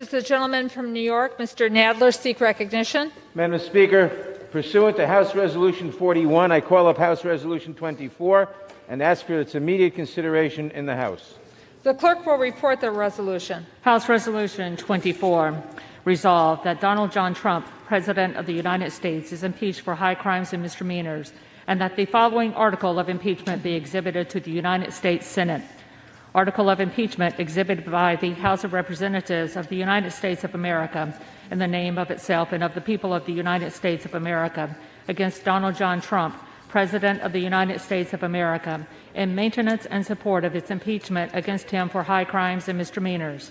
Does the gentleman from New York, Mr. Nadler, seek recognition? Madam Speaker, pursuant to House Resolution 41, I call up House Resolution 24 and ask for its immediate consideration in the House. The clerk will report the resolution. House Resolution 24, resolved that Donald John Trump, President of the United States, is impeached for high crimes and misdemeanors, and that the following article of impeachment be exhibited to the United States Senate. Article of impeachment exhibited by the House of Representatives of the United States of America in the name of itself and of the people of the United States of America against Donald John Trump, President of the United States of America, in maintenance and support of its impeachment against him for high crimes and misdemeanors.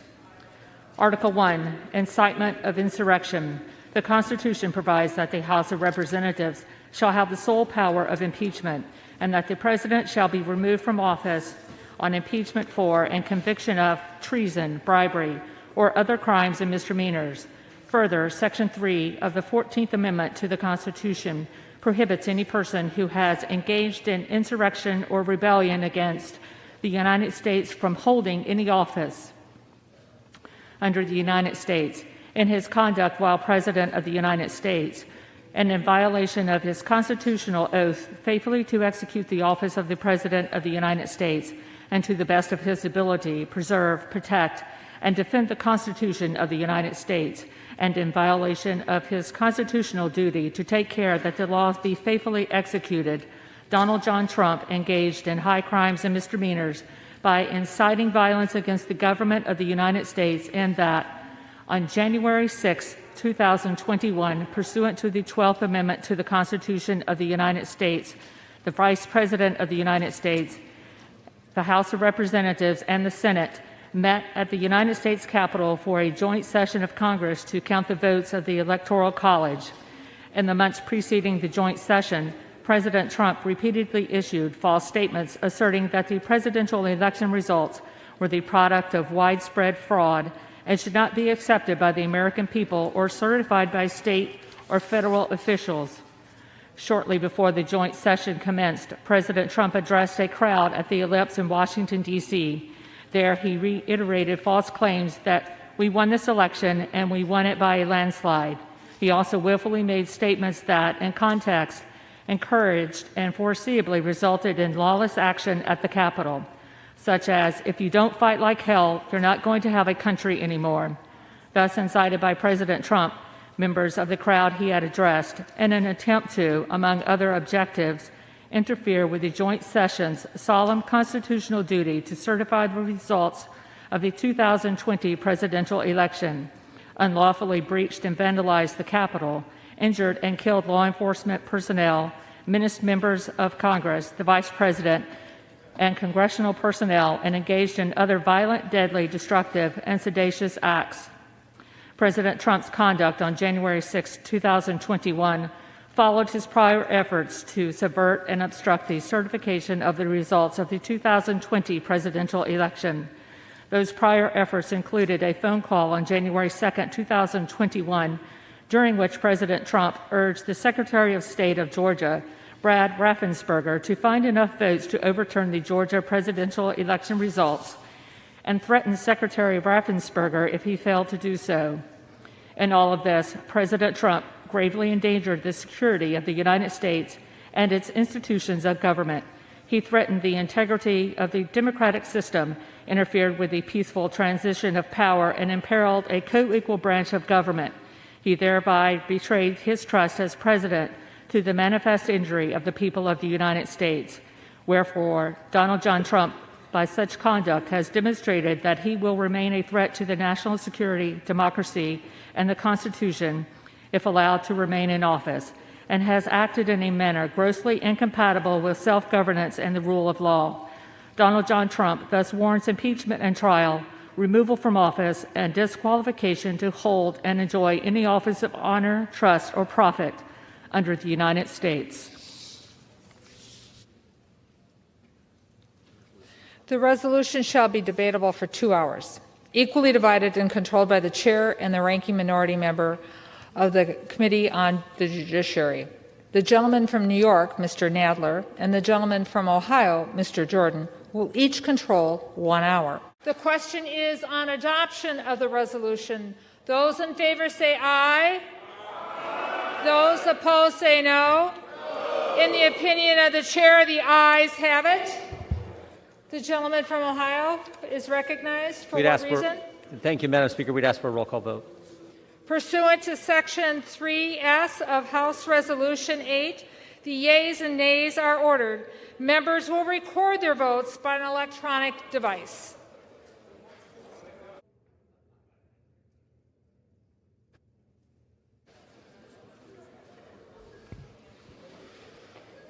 Article 1, incitement of insurrection. The Constitution provides that the House of Representatives shall have the sole power of impeachment, and that the President shall be removed from office on impeachment for and conviction of treason, bribery, or other crimes and misdemeanors. Further, Section 3 of the 14th Amendment to the Constitution prohibits any person who has engaged in insurrection or rebellion against the United States from holding any office under the United States in his conduct while President of the United States, and in violation of his constitutional oath faithfully to execute the office of the President of the United States and to the best of his ability preserve, protect, and defend the Constitution of the United States, and in violation of his constitutional duty to take care that the laws be faithfully executed, Donald John Trump engaged in high crimes and misdemeanors by inciting violence against the government of the United States, and that on January 6, 2021, pursuant to the 12th Amendment to the Constitution of the United States, the Vice President of the United States, the House of Representatives, and the Senate met at the United States Capitol for a joint session of Congress to count the votes of the Electoral College. In the months preceding the joint session, President Trump repeatedly issued false statements asserting that the presidential election results were the product of widespread fraud and should not be accepted by the American people or certified by state or federal officials. Shortly before the joint session commenced, President Trump addressed a crowd at the Ellipse in Washington, D.C. There, he reiterated false claims that we won this election and we won it by a landslide. He also willfully made statements that, in context, encouraged and foreseeably resulted in lawless action at the Capitol, such as, if you don't fight like hell, you're not going to have a country anymore. Thus incited by President Trump, members of the crowd he had addressed, in an attempt to, among other objectives, interfere with the joint session's solemn constitutional duty to certify the results of the 2020 presidential election, unlawfully breached and vandalized the Capitol, injured and killed law enforcement personnel, menaced members of Congress, the Vice President, and congressional personnel, and engaged in other violent, deadly, destructive, and seditious acts. President Trump's conduct on January 6, 2021 followed his prior efforts to subvert and obstruct the certification of the results of the 2020 presidential election. Those prior efforts included a phone call on January 2, 2021, during which President Trump urged the Secretary of State of Georgia, Brad Raffensperger, to find enough votes to overturn the Georgia presidential election results, and threatened Secretary Raffensperger if he failed to do so. In all of this, President Trump gravely endangered the security of the United States and its institutions of government. He threatened the integrity of the democratic system, interfered with the peaceful transition of power, and imperiled a co-equal branch of government. He thereby betrayed his trust as president to the manifest injury of the people of the United States. Wherefore, Donald John Trump, by such conduct, has demonstrated that he will remain a threat to the national security, democracy, and the Constitution if allowed to remain in office, and has acted in a manner grossly incompatible with self-governance and the rule of law. Donald John Trump thus warrants impeachment and trial, removal from office, and disqualification to hold and enjoy any office of honor, trust, or profit under the United States. The resolution shall be debatable for 2 hours, equally divided and controlled by the chair and the ranking minority member of the Committee on the Judiciary. The gentleman from New York, Mr. Nadler, and the gentleman from Ohio, Mr. Jordan, will each control 1 hour. The question is on adoption of the resolution. Those in favor say aye. Those opposed say no. In the opinion of the chair, the ayes have it. The gentleman from Ohio is recognized. For what reason? Thank you, Madam Speaker. We'd ask for a roll call vote. Pursuant to Section 3S of House Resolution 8, the yeas and nays are ordered. Members will record their votes by an electronic device.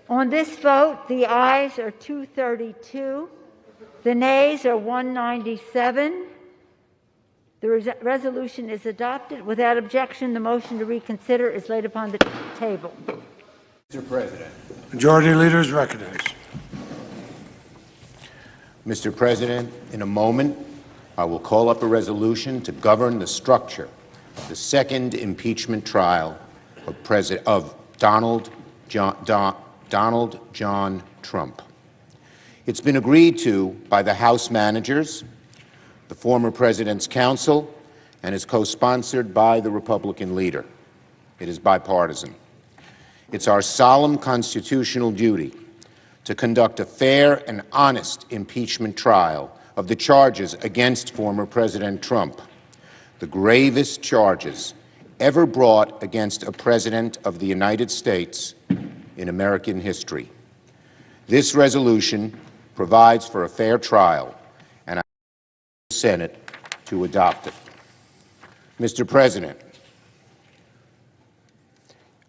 On this vote, the ayes are 232, the nays are 197. The resolution is adopted. Without objection, the motion to reconsider is laid upon the table. Mr. President. Majority Leader is recognized. Mr. President, in a moment, I will call up a resolution to govern the structure of the second impeachment trial of Donald John Trump. It's been agreed to by the House managers, the former President's counsel, and is co-sponsored by the Republican leader. It is bipartisan. It's our solemn constitutional duty to conduct a fair and honest impeachment trial of the charges against former President Trump, the gravest charges ever brought against a President of the United States in American history. This resolution provides for a fair trial, and I ask the Senate to adopt it. Mr. President,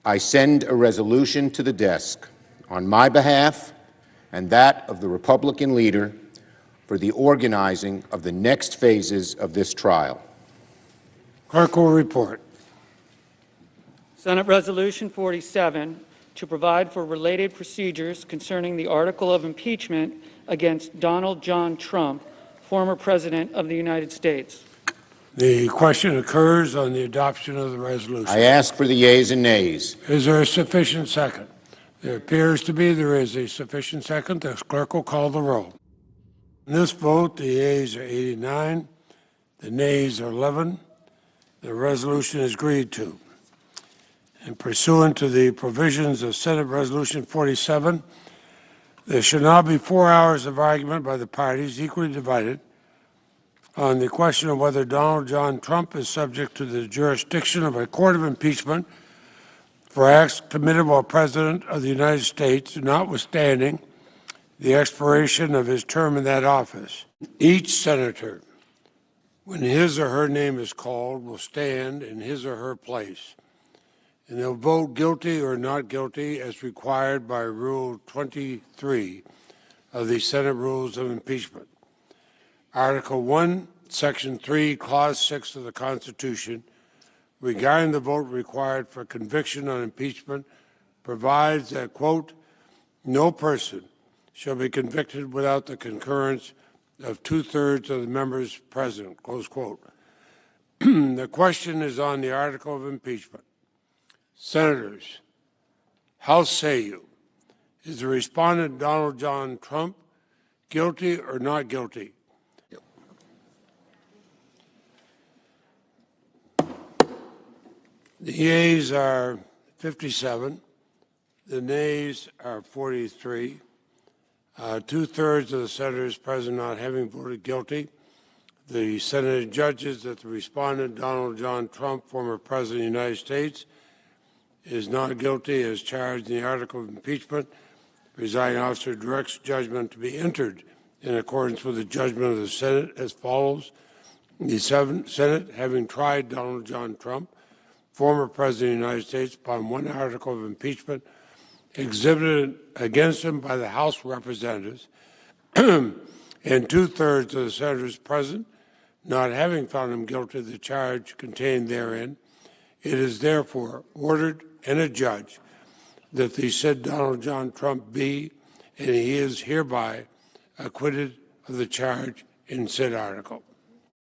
I send a resolution to the desk on my behalf and that of the Republican leader for the organizing of the next phases of this trial. Clerk will report. Senate Resolution 47, to provide for related procedures concerning the article of impeachment against Donald John Trump, former President of the United States. The question occurs on the adoption of the resolution. I ask for the yeas and nays. Is there a sufficient second? There appears to be. There is a sufficient second. The clerk will call the roll. In this vote, the yeas are 89, the nays are 11. The resolution is agreed to. And pursuant to the provisions of Senate Resolution 47, there shall now be 4 hours of argument by the parties, equally divided, on the question of whether Donald John Trump is subject to the jurisdiction of a court of impeachment for acts committed while President of the United States, notwithstanding the expiration of his term in that office. Each senator, when his or her name is called, will stand in his or her place, and they'll vote guilty or not guilty as required by Rule 23 of the Senate Rules of Impeachment. Article 1, Section 3, Clause 6 of the Constitution, regarding the vote required for conviction on impeachment, provides that, quote, no person shall be convicted without the concurrence of 2/3 of the members present, close quote. The question is on the article of impeachment. Senators, how say you? Is the respondent Donald John Trump guilty or not guilty? The yeas are 57. The nays are 43. 2/3 of the senators present not having voted guilty. The Senate judges that the respondent, Donald John Trump, former President of the United States, is not guilty as charged in the article of impeachment. The presiding officer directs judgment to be entered in accordance with the judgment of the Senate as follows. The Senate, having tried Donald John Trump, former President of the United States, upon one article of impeachment exhibited against him by the House Representatives, and 2/3 of the senators present not having found him guilty of the charge contained therein, it is therefore ordered and adjudged that the said Donald John Trump be, and he is hereby, acquitted of the charge in said article.